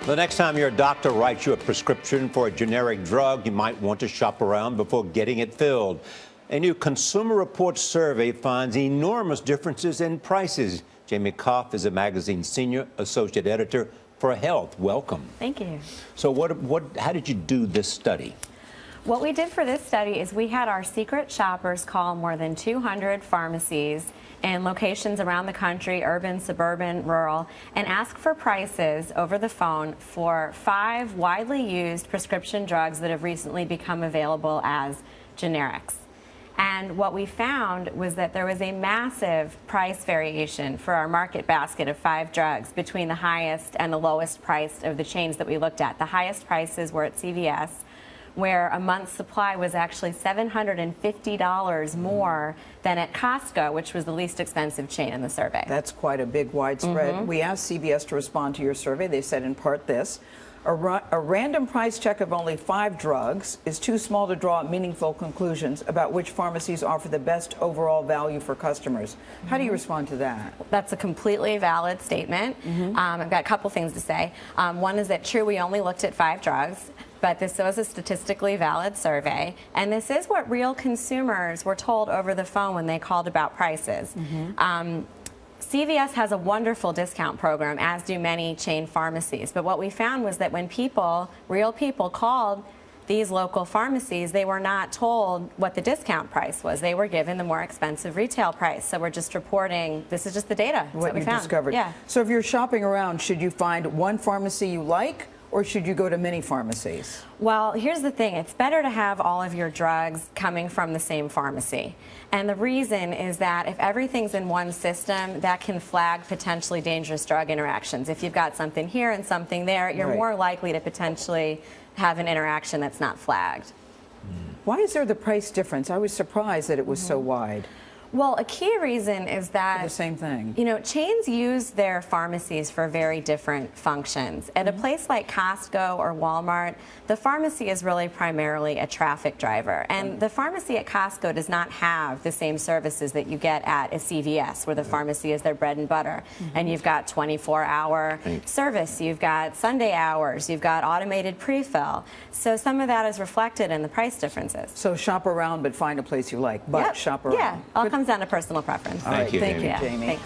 The next time your doctor writes you a prescription for a generic drug, you might want to shop around before getting it filled. A new Consumer Reports survey finds enormous differences in prices. Jamie Kopf is a magazine's senior associate editor for health. Welcome. Thank you. So how did you do this study? What we did for this study is we had our secret shoppers call more than 200 pharmacies in locations around the country, urban, suburban, rural, and ask for prices over the phone for 5 widely used prescription drugs that have recently become available as generics. And what we found was that there was a massive price variation for our market basket of 5 drugs between the highest and the lowest priced of the chains that we looked at. The highest prices were at CVS, where a month's supply was actually $750 more than at Costco, which was the least expensive chain in the survey. That's quite a big widespread. We asked CBS to respond to your survey. They said in part this: a random price check of only 5 drugs is too small to draw meaningful conclusions about which pharmacies offer the best overall value for customers. How do you respond to that? That's a completely valid statement. I've got a couple things to say. One is that true, we only looked at 5 drugs, but this was a statistically valid survey, and this is what real consumers were told over the phone when they called about prices. CVS has a wonderful discount program, as do many chain pharmacies, but what we found was that when real people called these local pharmacies, they were not told what the discount price was. They were given the more expensive retail price. So we're just reporting, this is just the data. What we you found. discovered. Yeah. So if you're shopping around, should you find one pharmacy you like, or should you go to many pharmacies? Well, here's the thing. It's better to have all of your drugs coming from the same pharmacy. And the reason is that if everything's in one system, that can flag potentially dangerous drug interactions. If you've got something here and something there, you're more likely to potentially have an interaction that's not flagged. Why is there the price difference? I was surprised that it was so wide. Well, a key reason is that the same thing. You know, chains use their pharmacies for very different functions. At a place like Costco or Walmart, the pharmacy is really primarily a traffic driver. And the pharmacy at Costco does not have the same services that you get at a CVS, where the pharmacy is their bread and butter. And you've got 24-hour service, you've got Sunday hours, you've got automated pre-fill. So some of that is reflected in the price differences. So shop around, but find a place you like. But shop around. Yeah, all comes down to personal preference. All right, Thank you, Jamie. Thanks.